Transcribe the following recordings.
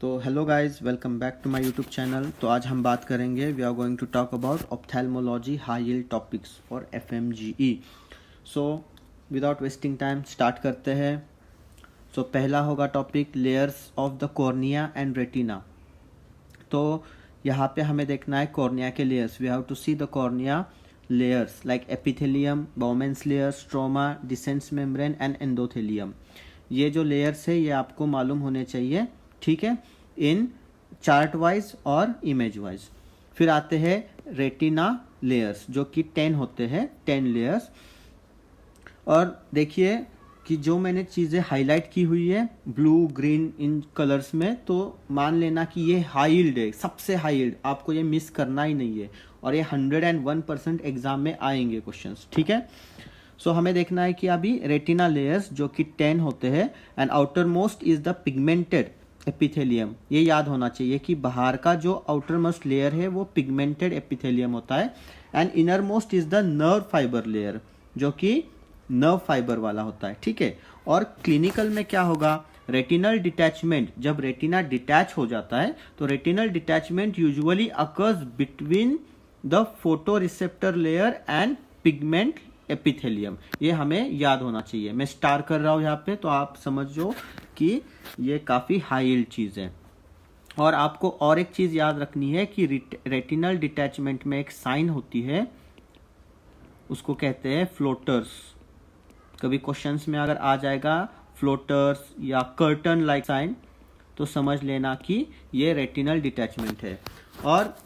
तो hello guys, welcome back to my YouTube channel. तो आज हम बात करेंगे, we are going to talk about ophthalmology high yield topics for FMGE. So without wasting time start करते हैं। So पहला होगा topic layers of the cornea and retina. तो यहाँ पे हमें देखना है कॉर्निया के layers. We have to see the cornea layers like epithelium, Bowman's layer, stroma, Descemet's membrane and endothelium. ये जो लेयर्स है ये आपको मालूम होने चाहिए, ठीक है, इन चार्ट वाइज और इमेज वाइज। फिर आते हैं रेटिना लेयर्स जो कि 10 होते हैं, 10 लेयर्स। और देखिए कि जो मैंने चीज़ें हाईलाइट की हुई है ब्लू ग्रीन इन कलर्स में, तो मान लेना कि ये हाई यील्ड है, सबसे हाई यील्ड, आपको ये मिस करना ही नहीं है। और ये 101% एग्जाम में आएंगे क्वेश्चंस, ठीक है। सो हमें देखना है कि अभी रेटिना लेयर्स जो कि 10 होते हैं and outer most is the pigmented epithelium. ये याद होना चाहिए कि बाहर का जो आउटर मोस्ट लेयर है वो पिगमेंटेड एपिथेलियम होता है and inner most is the nerve fibre layer जो कि नर्व फाइबर वाला होता है, ठीक है। और क्लिनिकल में क्या होगा, रेटिनल डिटैचमेंट, जब रेटिना डिटैच हो जाता है तो retinal detachment usually occurs between the photo receptor layer and pigment epithelium. ये हमें याद होना चाहिए। मैं स्टार कर रहा हूँ यहाँ पे, तो आप समझो कि ये काफ़ी हाई यील्ड चीज़ है। और आपको और एक चीज़ याद रखनी है कि रेटिनल डिटैचमेंट में एक साइन होती है, उसको कहते हैं फ्लोटर्स। कभी क्वेश्चंस में अगर आ जाएगा फ्लोटर्स या कर्टन लाइक साइन, तो समझ लेना कि ये रेटिनल डिटैचमेंट है। और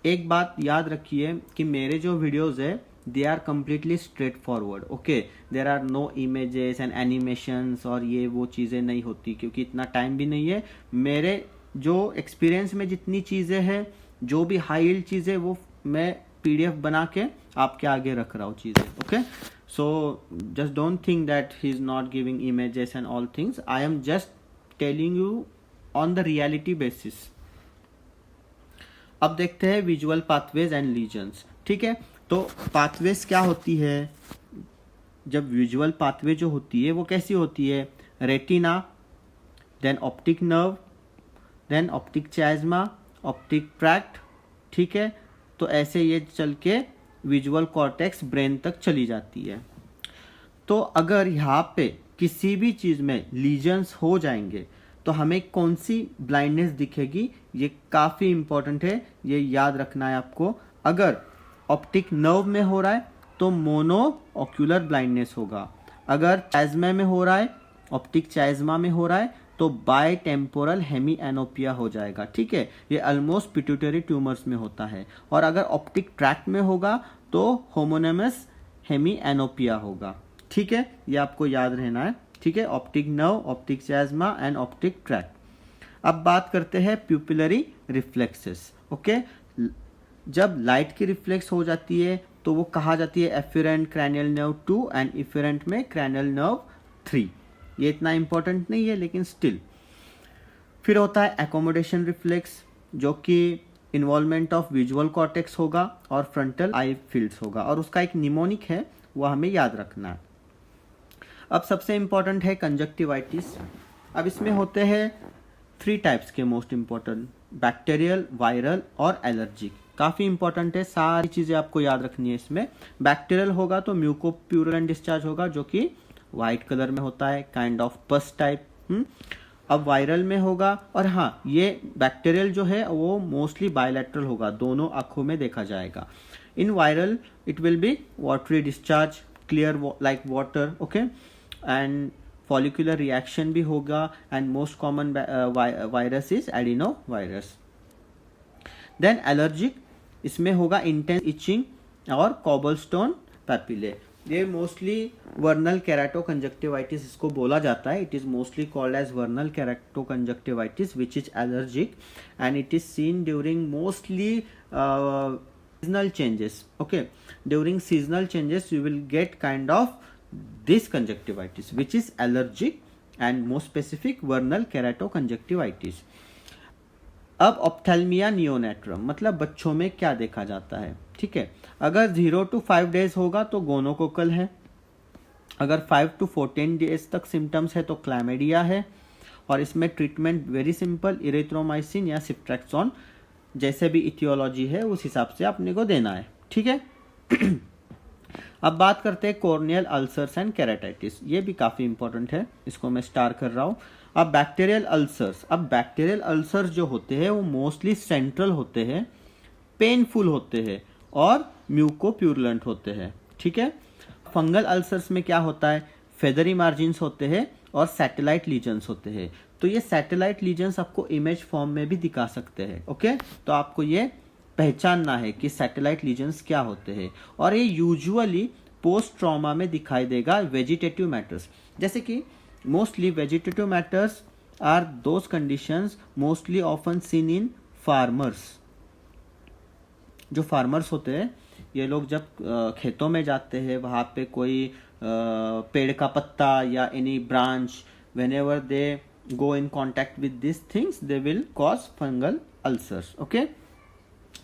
एक बात याद रखिए कि मेरे जो वीडियोस है they are completely straight forward, okay. There are no images and animations और ये वो चीज़ें नहीं होती, क्योंकि इतना टाइम भी नहीं है। मेरे जो एक्सपीरियंस में जितनी चीज़ें हैं, जो भी हाई यील्ड चीज़ें, वो मैं पीडीएफ बना के आपके आगे रख रहा हूँ चीज़ें, okay. So just don't think that he is not giving images and all things. I am just telling you on the reality basis. अब देखते हैं विजुअल पाथवेज एंड लीजन्स, ठीक है। तो पाथवेज क्या होती है, जब विजुअल पाथवे जो होती है वो कैसी होती है, retina, then optic nerve, then optic chiasma, optic tract, ठीक है। तो ऐसे ये चल के विजुअल कॉर्टेक्स ब्रेन तक चली जाती है। तो अगर यहाँ पे किसी भी चीज़ में लीजन्स हो जाएंगे तो हमें कौन सी ब्लाइंडनेस दिखेगी, ये काफ़ी इंपॉर्टेंट है, ये याद रखना है आपको। अगर ऑप्टिक नर्व में हो रहा है तो मोनो ऑक्यूलर ब्लाइंडनेस होगा। अगर चाइज्मा में हो रहा है, ऑप्टिक चाइज्मा में हो रहा है, तो बाय टेम्पोरल हेमी एनोपिया हो जाएगा, ठीक है। ये ऑलमोस्ट पिट्यूटरी ट्यूमर्स में होता है। और अगर ऑप्टिक ट्रैक्ट में होगा तो होमोनेमस हेमी एनोपिया होगा, ठीक है। ये आपको याद रहना है, ठीक है। Optic nerve, optic chiasma and optic tract. अब बात करते हैं प्यूपिलरी रिफ्लेक्सेस, ओके। जब लाइट की रिफ्लेक्स हो जाती है तो वो कहा जाती है afferent cranial nerve 2 and efferent में क्रैनियल नर्व 3। ये इतना इंपॉर्टेंट नहीं है लेकिन स्टिल। फिर होता है एकोमोडेशन रिफ्लेक्स जो कि इन्वॉल्वमेंट ऑफ विजुअल कॉर्टेक्स होगा और फ्रंटल आई फील्ड्स होगा, और उसका एक निमोनिक है, वो हमें याद रखना है। अब सबसे इंपॉर्टेंट है कंजक्टिवाइटिस। अब इसमें होते हैं 3 टाइप्स के मोस्ट इंपॉर्टेंट, बैक्टीरियल, वायरल और एलर्जिक। काफ़ी इंपॉर्टेंट है, सारी चीज़ें आपको याद रखनी है इसमें। बैक्टीरियल होगा तो म्यूकोप्यूरलेंट डिस्चार्ज होगा जो कि वाइट कलर में होता है, काइंड ऑफ पस टाइप। अब वायरल में होगा, और हाँ, ये बैक्टीरियल जो है वो मोस्टली बायलैटरल होगा, दोनों आंखों में देखा जाएगा। In viral it will be watery discharge, clear like water, okay, and follicular reaction भी होगा। And most common virus is adenovirus. Then allergic, इसमें होगा इंटेंस इचिंग और कॉबलस्टोन पैपिले। ये मोस्टली वर्नल केराटो कंजक्टिवाइटिस इसको बोला जाता है। It is mostly called as vernal keratoconjunctivitis which is allergic and it is seen during mostly seasonal changes, okay. During seasonal changes you will get kind of this conjunctivitis which is allergic and more specific vernal keratoconjunctivitis. अब ophthalmia नियोनेट्रम मतलब बच्चों में क्या देखा जाता है, ठीक है। अगर 0 to 5 days होगा तो गोनोकोकल है, अगर 5 to 14 days तक सिम्टम्स है तो क्लैमिडिया है, और इसमें ट्रीटमेंट वेरी सिंपल, इरिथ्रोमाइसिन या सिफ्ट्रैक्सोन, जैसे भी इथियोलॉजी है उस हिसाब से अपने को देना है, ठीक है। अब बात करते हैं कॉर्नियल अल्सर्स एंड केराटाइटिस, ये भी काफ़ी इंपॉर्टेंट है, इसको मैं स्टार कर रहा हूँ। अब बैक्टीरियल अल्सर्स, अब बैक्टीरियल अल्सर्स जो होते हैं वो मोस्टली सेंट्रल होते हैं, पेनफुल होते हैं और म्यूकोप्यूरलेंट होते हैं, ठीक है। फंगल अल्सर्स में क्या होता है, फेदरी मार्जिन्स होते हैं और सैटेलाइट लीजन्स होते हैं। तो ये सैटेलाइट लीजन्स आपको इमेज फॉर्म में भी दिखा सकते हैं, ओके। तो आपको ये पहचानना है कि सैटेलाइट लीजन्स क्या होते हैं, और ये यूजुअली पोस्ट ट्रॉमा में दिखाई देगा वेजिटेटिव मैटर्स, जैसे कि mostly vegetative matters are those conditions mostly often seen in farmers. जो फार्मर्स होते हैं ये लोग जब खेतों में जाते हैं, वहाँ पे कोई पेड़ का पत्ता या any branch, whenever they go in contact with these things they will cause fungal ulcers, okay।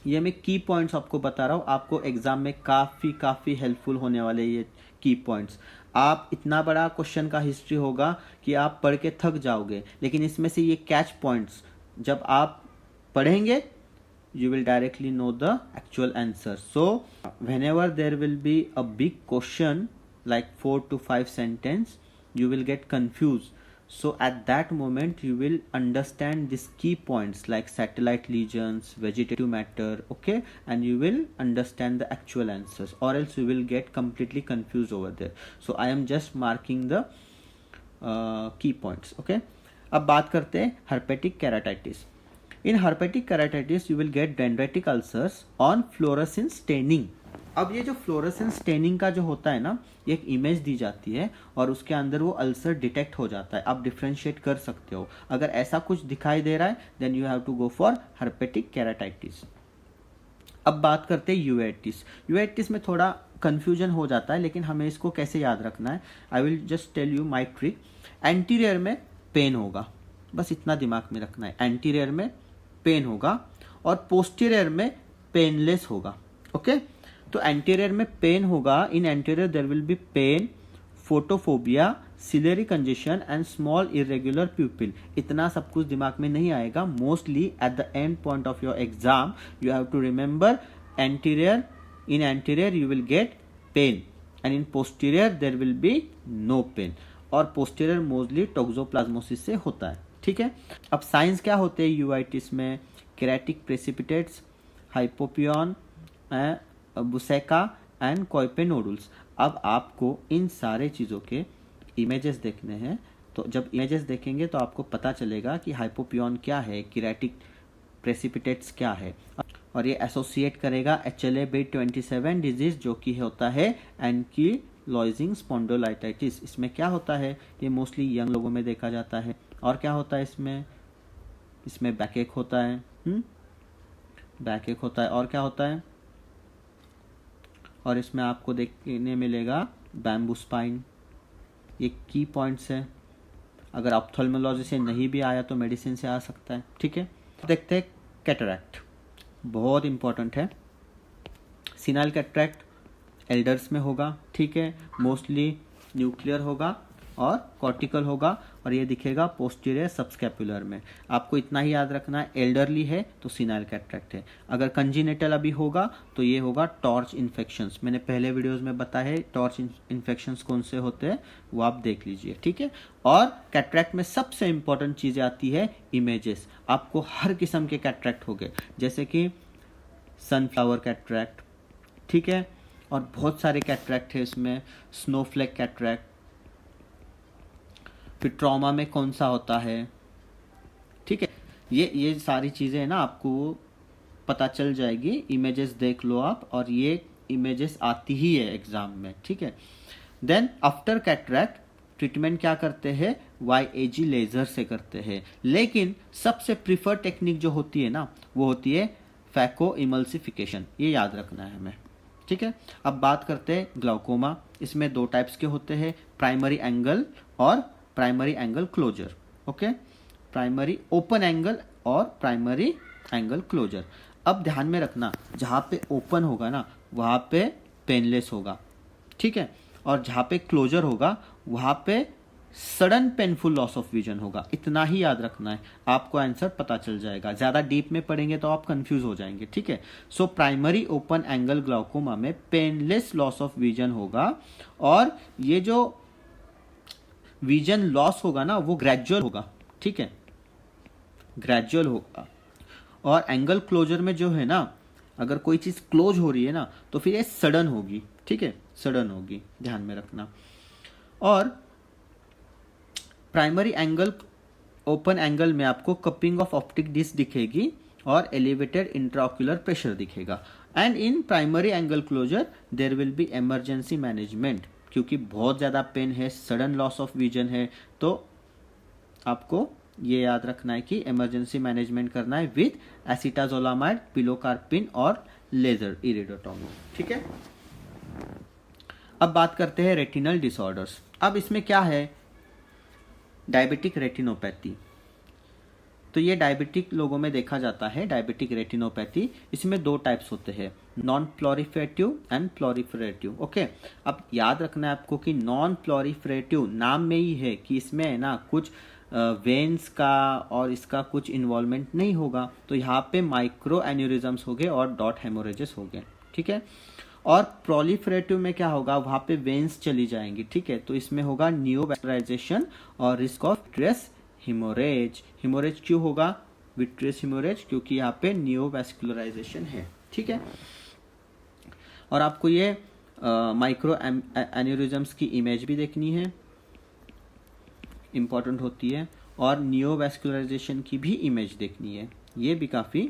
ये मैं की पॉइंट्स आपको बता रहा हूँ, आपको एग्जाम में काफ़ी हेल्पफुल होने वाले ये की पॉइंट्स। आप इतना बड़ा क्वेश्चन का हिस्ट्री होगा कि आप पढ़ के थक जाओगे, लेकिन इसमें से ये कैच पॉइंट्स जब आप पढ़ेंगे you will directly know the actual answer. So whenever there will be a big question like 4 to 5 sentence, you will get confused. So at that moment you will understand these key points like satellite lesions, vegetative matter, okay, and you will understand the actual answers, or else you will get completely confused over there. So I am just marking the key points, okay। अब बात करते हैं herpetic keratitis. In herpetic keratitis you will get dendritic ulcers on fluorescence staining. अब ये जो fluorescence staining का जो होता है ना, ये एक इमेज दी जाती है और उसके अंदर वो अल्सर डिटेक्ट हो जाता है, आप डिफ्रेंशिएट कर सकते हो। अगर ऐसा कुछ दिखाई दे रहा है then you have to go for herpetic keratitis। अब बात करते हैं यूवेटिस। यूवेटिस में थोड़ा कंफ्यूजन हो जाता है, लेकिन हमें इसको कैसे याद रखना है, I will just tell you my trick. Anterior में पेन होगा, बस इतना दिमाग में रखना है, एंटीरियर में पेन होगा और पोस्टीरियर में पेनलेस होगा, ओके। तो एंटीरियर में पेन होगा, in anterior there will be pain, photophobia, ciliary congestion and small irregular pupil. इतना सब कुछ दिमाग में नहीं आएगा, mostly at the end point of your exam you have to remember anterior, in anterior you will get pain and in posterior there will be no pain, और posterior mostly toxoplasmosis से होता है, ठीक है। अब साइंस क्या होते हैं यूवाइटिस में, केराटिक प्रेसिपिटेट्स, हाइपोपियन, बुसेका एंड कोइपे नोडुल्स। अब आपको इन सारे चीज़ों के इमेजेस देखने हैं, तो जब इमेजेस देखेंगे तो आपको पता चलेगा कि हाइपोपियन क्या है, केराटिक प्रेसिपिटेट्स क्या है, और ये एसोसिएट करेगा HLA-B27 डिजीज जो कि होता है एंकीलोजिंग स्पॉन्डिलोलाइटिस। इसमें क्या होता है, ये मोस्टली यंग लोगों में देखा जाता है। और क्या होता है इसमें बैकएक होता है, बैकएक होता है, और क्या होता है, और इसमें आपको देखने मिलेगा बैम्बू स्पाइन। ये की पॉइंट्स है, अगर ऑप्थेल्मोलॉजी से नहीं भी आया तो मेडिसिन से आ सकता है, ठीक है। देखते हैं कैटरैक्ट, बहुत इंपॉर्टेंट है। सिनाइल कैटरैक्ट एल्डर्स में होगा, ठीक है, मोस्टली न्यूक्लियर होगा और कॉर्टिकल होगा, और ये दिखेगा पोस्टीरियर सबस्कैपुलर में। आपको इतना ही याद रखना है, एल्डरली है तो सिनाइल कैटरैक्ट है। अगर कंजीनेटल अभी होगा तो ये होगा टॉर्च इन्फेक्शंस। मैंने पहले वीडियोस में बताया है टॉर्च इन्फेक्शंस कौन से होते हैं, वो आप देख लीजिए, ठीक है। और कैटरैक्ट में सबसे इंपॉर्टेंट चीज़ें आती है इमेजेस। आपको हर किस्म के कैटरैक्ट हो गए, जैसे कि सनफ्लावर कैटरैक्ट, ठीक है, और बहुत सारे कैटरैक्ट है इसमें, स्नोफ्लेक कैटरैक्ट, फिर ट्रॉमा में कौन सा होता है, ठीक है। ये सारी चीज़ें ना आपको पता चल जाएगी, इमेजेस देख लो आप, और ये इमेजेस आती ही है एग्जाम में, ठीक है। देन आफ्टर कैटरैक्ट ट्रीटमेंट क्या करते हैं, YAG लेज़र से करते हैं, लेकिन सबसे प्रीफर टेक्निक जो होती है ना वो होती है फैको इमल्सिफिकेशन, ये याद रखना है हमें, ठीक है। अब बात करते हैं ग्लाउकोमा। इसमें दो टाइप्स के होते हैं, प्राइमरी एंगल और primary angle closure, okay, primary open angle और प्राइमरी एंगल क्लोजर। अब ध्यान में रखना, जहाँ पे ओपन होगा ना वहाँ पे पेनलेस होगा, ठीक है, और जहाँ पे क्लोजर होगा वहाँ पे sudden painful loss of vision होगा। इतना ही याद रखना है, आपको आंसर पता चल जाएगा। ज़्यादा डीप में पढ़ेंगे तो आप कंफ्यूज हो जाएंगे, ठीक है। So primary open angle glaucoma में पेनलेस लॉस ऑफ विजन होगा, और ये जो विजन लॉस होगा ना वो ग्रेजुअल होगा, ठीक है, ग्रेजुअल होगा। और एंगल क्लोजर में जो है ना, अगर कोई चीज़ क्लोज हो रही है ना तो फिर ये सडन होगी, ठीक है, सडन होगी, ध्यान में रखना। और प्राइमरी एंगल ओपन एंगल में आपको कपिंग ऑफ ऑप्टिक डिस्क दिखेगी और एलिवेटेड इंट्राओक्यूलर प्रेशर दिखेगा। And in primary angle closure there will be emergency management, क्योंकि बहुत ज़्यादा पेन है, सडन लॉस ऑफ विजन है, तो आपको ये याद रखना है कि इमरजेंसी मैनेजमेंट करना है विद एसिटाजोलामाइड, पिलोकार्पिन और लेजर इरिडोटोमी, ठीक है। अब बात करते हैं रेटिनल डिसऑर्डर्स। अब इसमें क्या है, डायबिटिक रेटिनोपैथी। तो ये डायबिटिक लोगों में देखा जाता है, डायबिटिक रेटिनोपैथी। इसमें दो टाइप्स होते हैं, नॉन प्लोरिफरेटिव एंड प्लोरिफरेटिव, ओके। अब याद रखना है आपको कि नॉन प्लोरिफरेटिव नाम में ही है कि इसमें है ना कुछ वेन्स का और इसका कुछ इन्वॉल्वमेंट नहीं होगा, तो यहाँ पे माइक्रो एन्यूरिज्म्स हो गए और डॉट हेमोरेजेस हो गए, ठीक है। और प्रोलिफरेटिव में क्या होगा, वहाँ पे वेन्स चली जाएंगी, ठीक है, तो इसमें होगा नियोवैस्कुलराइजेशन और risk of vitreous haemorrhage. Haemorrhage क्यों होगा, विट्रियस हिमोरेज, क्योंकि यहाँ पे नियोवैस्कुलराइजेशन है, ठीक है। और आपको ये माइक्रो एन्यूरिज्म्स की इमेज भी देखनी है, इंपॉर्टेंट होती है, और नियोवैस्कुलराइजेशन की भी इमेज देखनी है, ये भी काफ़ी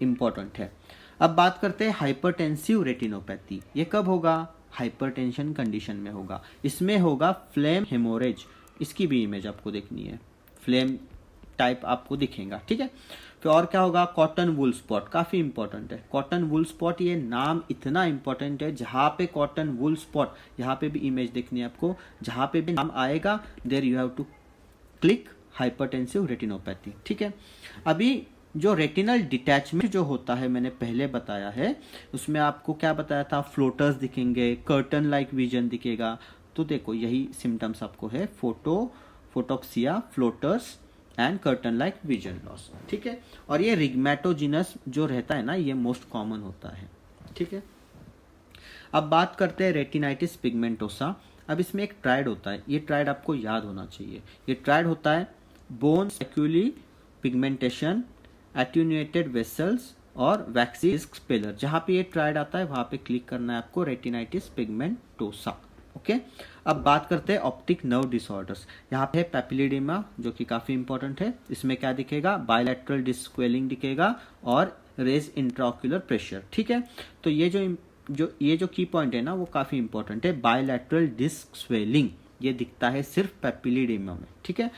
इंपॉर्टेंट है। अब बात करते हैं हाइपरटेंसिव रेटिनोपैथी। ये कब होगा, हाइपरटेंशन कंडीशन में होगा। इसमें होगा फ्लेम हेमोरेज, इसकी भी इमेज आपको देखनी है, फ्लेम टाइप आपको दिखेगा, ठीक है। फिर और क्या होगा, कॉटन वूल स्पॉट, काफ़ी इंपॉर्टेंट है। कॉटन वूल स्पॉट, ये नाम इतना इंपॉर्टेंट है, जहाँ पे कॉटन वूल स्पॉट, यहाँ पे भी इमेज देखनी है आपको, जहाँ पे भी नाम आएगा there you have to click hypertensive retinopathy, ठीक है। अभी जो रेटिनल डिटैचमेंट जो होता है, मैंने पहले बताया है, उसमें आपको क्या बताया था, फ्लोटर्स दिखेंगे, कर्टन लाइक विजन दिखेगा। तो देखो यही सिम्टम्स आपको है, photopsia, floaters and curtain like vision loss, ठीक है। और ये रिग्मेटोजिनस जो रहता है ना, ये मोस्ट कॉमन होता है, ठीक है। अब बात करते हैं रेटिनाइटिस पिगमेंटोसा। अब इसमें एक ट्रायड होता है, ये ट्रायड आपको याद होना चाहिए। ये ट्रायड होता है बोन स्पेक्यूली पिगमेंटेशन, एट्यूनेटेड वेसल्स और वैक्सी डिस्क पेलर। जहाँ पे ये ट्रायड आता है वहाँ पे क्लिक करना है आपको, रेटिनाइटिस पिगमेंटोसा, ओके। अब बात करते हैं ऑप्टिक नर्व डिसऑर्डर्स। यहाँ पे पैपिलिडेमा जो कि काफ़ी इंपॉर्टेंट है। इसमें क्या दिखेगा, बायलैटरल डिस्क स्वेलिंग दिखेगा और रेज इंट्राओक्यूलर प्रेशर, ठीक है। तो ये जो की पॉइंट है ना वो काफ़ी इंपॉर्टेंट है, बायलैटरल डिस्क स्वेलिंग, ये दिखता है सिर्फ पैपिलिडेमा में, ठीक है,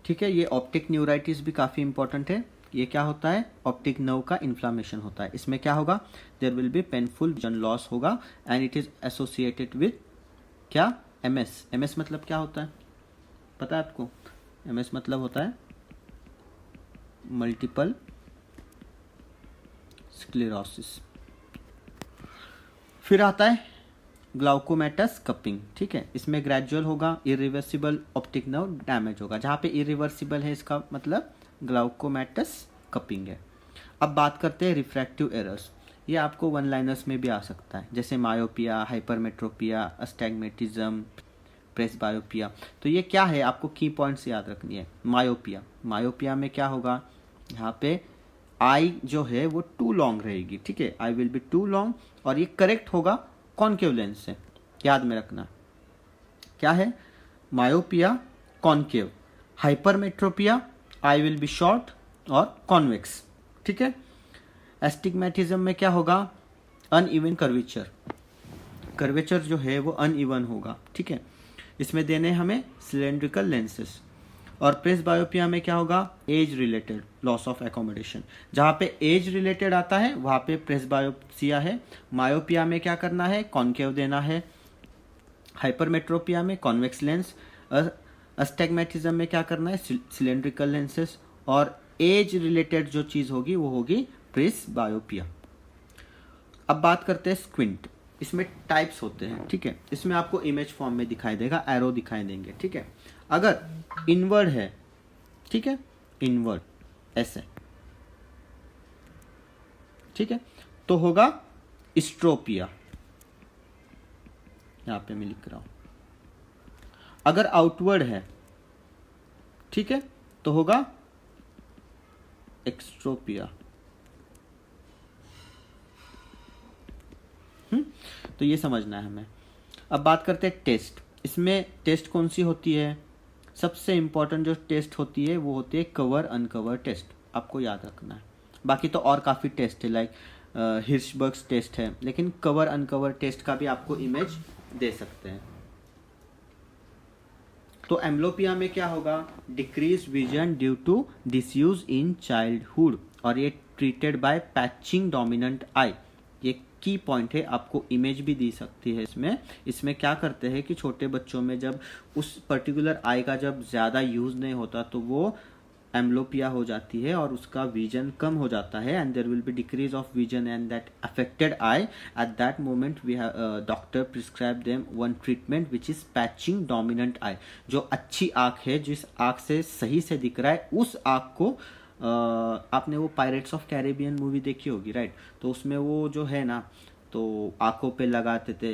ठीक है। ये ऑप्टिक न्यूराइटिस भी काफ़ी इंपॉर्टेंट है। ये क्या होता है, ऑप्टिक नर्व का इन्फ्लामेशन होता है। इसमें क्या होगा, there will be painful vision loss होगा and it is associated with क्या, एमएस। एमएस मतलब क्या होता है, पता है आपको, एमएस मतलब होता है मल्टीपल स्क्लेरोसिस। फिर आता है ग्लाउकोमेटस कपिंग, ठीक है। इसमें ग्रेजुअल होगा, इरिवर्सिबल ऑप्टिक नर्व डैमेज होगा। जहाँ पे इरिवर्सिबल है इसका मतलब ग्लाउकोमेटस कपिंग है। अब बात करते हैं रिफ्रैक्टिव एरर्स। ये आपको वन लाइनर्स में भी आ सकता है, जैसे मायोपिया, हाइपरमेट्रोपिया, अस्टैग्मेटिज्म, प्रेसबायोपिया। तो ये क्या है, आपको की पॉइंट्स याद रखनी है। मायोपिया में क्या होगा, यहाँ पे आई जो है वो टू लॉन्ग रहेगी, ठीक है, I will be too long, और ये करेक्ट होगा कॉनकेव लेंस से, याद में रखना क्या है, myopia concave. Hypermetropia I will B short और कॉन्वेक्स, ठीक है। एस्टिग्मेटिज्म में क्या होगा, अनइवन कर्वेचर, कर्वेचर जो है वो अनइवन होगा, ठीक है। इसमें देने हमें सिलेंड्रिकल लेंसेस। और प्रेसबायोपिया में क्या होगा, age related loss of accommodation. जहाँ पे एज रिलेटेड आता है वहाँ पे प्रेसबायोप्सिया है। मायोपिया में क्या करना है, कॉनकेव देना है। हाइपरमेट्रोपिया में कॉन्वेक्स लेंस। अस्टैग्मेटिज्म में क्या करना है, सिलेंड्रिकल लेंसेस। और एज रिलेटेड जो चीज़ होगी वो होगी प्रेसबायोपिया। अब बात करते हैं स्क्विंट। इसमें टाइप्स होते हैं, ठीक है। इसमें आपको इमेज फॉर्म में दिखाई देगा, एरो दिखाई देंगे, ठीक है। अगर इनवर्ड है, ठीक है, इनवर्ड ऐसे, ठीक है, तो होगा स्ट्रोपिया, यहां पे मैं लिख रहा हूं। अगर आउटवर्ड है, ठीक है, तो होगा एक्स्ट्रोपिया। तो ये समझना है हमें। अब बात करते हैं टेस्ट। इसमें टेस्ट कौन सी होती है? सबसे इंपॉर्टेंट जो टेस्ट होती है वो होती है कवर अनकवर टेस्ट, आपको याद रखना है। बाकी तो और काफ़ी टेस्ट है, लाइक हिर्शबर्ग्स टेस्ट है, लेकिन कवर अनकवर टेस्ट का भी आपको इमेज दे सकते हैं। तो एम्ब्लोपिया में क्या होगा? Decrease vision due to disuse in childhood, और ये treated by patching dominant eye. ये की पॉइंट है, आपको इमेज भी दी सकती है इसमें क्या करते हैं कि छोटे बच्चों में जब उस पर्टिकुलर आई का जब ज़्यादा यूज़ नहीं होता तो वो एम्ब्लोपिया हो जाती है और उसका विजन कम हो जाता है, and there will be decrease of vision and that affected eye. At that moment we have doctor prescribe them one treatment which is patching dominant eye. जो अच्छी आँख है, जिस आँख से सही से दिख रहा है, उस आँख को आपने वो पायरेट्स ऑफ कैरेबियन मूवी देखी होगी, राइट? तो उसमें वो जो है ना, तो आंखों पे लगाते थे,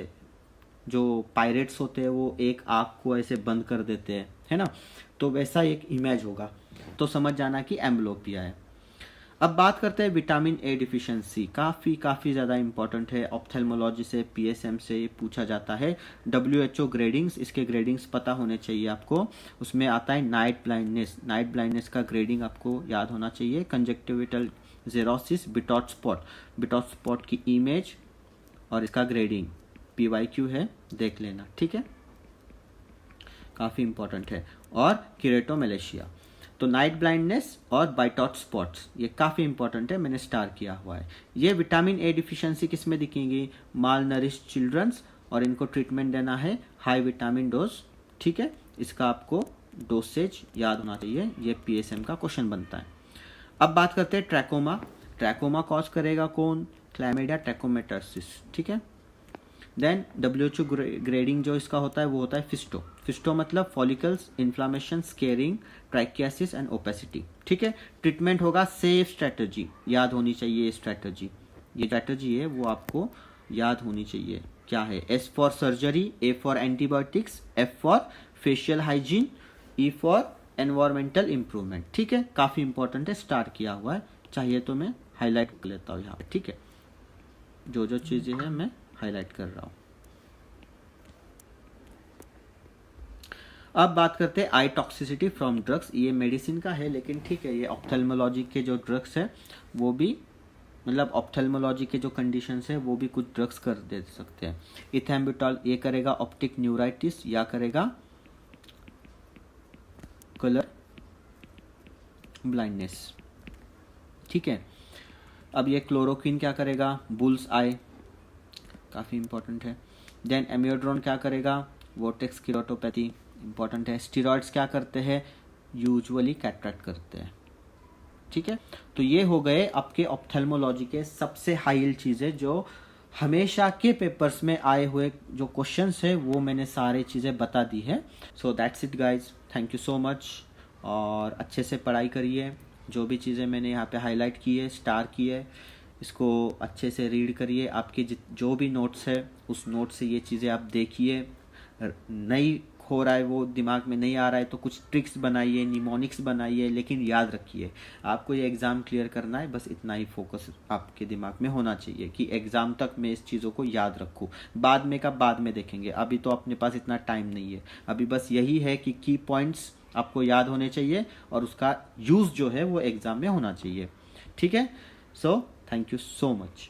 जो पायरेट्स होते हैं वो एक आंख को ऐसे बंद कर देते हैं, है ना? तो वैसा एक इमेज होगा, तो समझ जाना कि एम्ब्लोपिया है। अब बात करते हैं विटामिन ए डिफिशिएंसी। काफ़ी ज़्यादा इंपॉर्टेंट है, ऑप्थेल्मोलॉजी से, पीएसएम से पूछा जाता है। WHO ग्रेडिंग्स, इसके ग्रेडिंग्स पता होने चाहिए आपको। उसमें आता है नाइट ब्लाइंडनेस का ग्रेडिंग आपको याद होना चाहिए। कंजक्टिविटल जेरोसिस, बिटॉट स्पॉट की इमेज और इसका ग्रेडिंग PYQ है, देख लेना, ठीक है, काफ़ी इंपॉर्टेंट है। और किरेटोमेलेशिया, तो नाइट ब्लाइंडनेस और बाइटॉट स्पॉट्स ये काफ़ी इंपॉर्टेंट है, मैंने स्टार किया हुआ है। ये विटामिन ए डिफिशिएंसी किस में दिखेंगी? माल नरिश चिल्ड्रंस, और इनको ट्रीटमेंट देना है हाई विटामिन डोज, ठीक है। इसका आपको डोसेज याद होना चाहिए, ये PSM का क्वेश्चन बनता है। अब बात करते हैं ट्रैकोमा कॉज करेगा कौन? क्लैमिडिया ट्रैकोमेटोसिस, ठीक है। देन WHO ग्रेडिंग जो इसका होता है वो होता है फिस्टो मतलब follicles, inflammation, scarring, trichiasis and opacity, ठीक है। ट्रीटमेंट होगा सेफ स्ट्रेटजी, याद होनी चाहिए ये स्ट्रेटजी है वो आपको याद होनी चाहिए। क्या है? S for surgery, A for antibiotics, F for facial hygiene, E for environmental improvement, ठीक है। काफ़ी इंपॉर्टेंट है, स्टार्ट किया हुआ है, चाहिए तो मैं हाईलाइट कर लेता हूँ यहाँ पे, ठीक है। जो चीज़ें हैं मैं हाईलाइट कर रहा हूं। अब बात करते हैं आई टॉक्सिसिटी फ्रॉम ड्रग्स। ये मेडिसिन का है, लेकिन ठीक है, ये ऑप्थेल्मोलॉजी के जो ड्रग्स है वो भी, मतलब ऑप्थेल्मोलॉजी के जो कंडीशंस है वो भी कुछ ड्रग्स कर दे सकते हैं। इथेम्बुटॉल ये करेगा ऑप्टिक न्यूराइटिस, या करेगा कलर ब्लाइंडनेस, ठीक है। अब ये क्लोरोक्विन क्या करेगा? बुल्स आई, काफ़ी इंपॉर्टेंट है। देन एमियोड्रोन क्या करेगा? वोर्टेक्स किरोटोपैथी, इंपॉर्टेंट है। स्टीरॉइड्स क्या करते हैं? यूजुअली कैटरेक्ट करते हैं, ठीक है। तो ये हो गए आपके ऑप्थेल्मोलॉजी के सबसे हाई चीज़ें जो हमेशा के पेपर्स में आए हुए जो क्वेश्चंस है वो मैंने सारी चीज़ें बता दी है। So that's it guys, thank you so much, और अच्छे से पढ़ाई करिए। जो भी चीज़ें मैंने यहाँ पे हाईलाइट की है, स्टार की है, इसको अच्छे से रीड करिए। आपके जो भी नोट्स है उस नोट से ये चीज़ें आप देखिए। नहीं हो रहा है, वो दिमाग में नहीं आ रहा है, तो कुछ ट्रिक्स बनाइए, निमोनिक्स बनाइए, लेकिन याद रखिए आपको ये एग्ज़ाम क्लियर करना है। बस इतना ही फोकस आपके दिमाग में होना चाहिए कि एग्ज़ाम तक मैं इस चीज़ों को याद रखूँ। बाद में का बाद में देखेंगे, अभी तो अपने पास इतना टाइम नहीं है। अभी बस यही है कि की पॉइंट्स आपको याद होने चाहिए और उसका यूज़ जो है वो एग्ज़ाम में होना चाहिए, ठीक है। So thank you so much.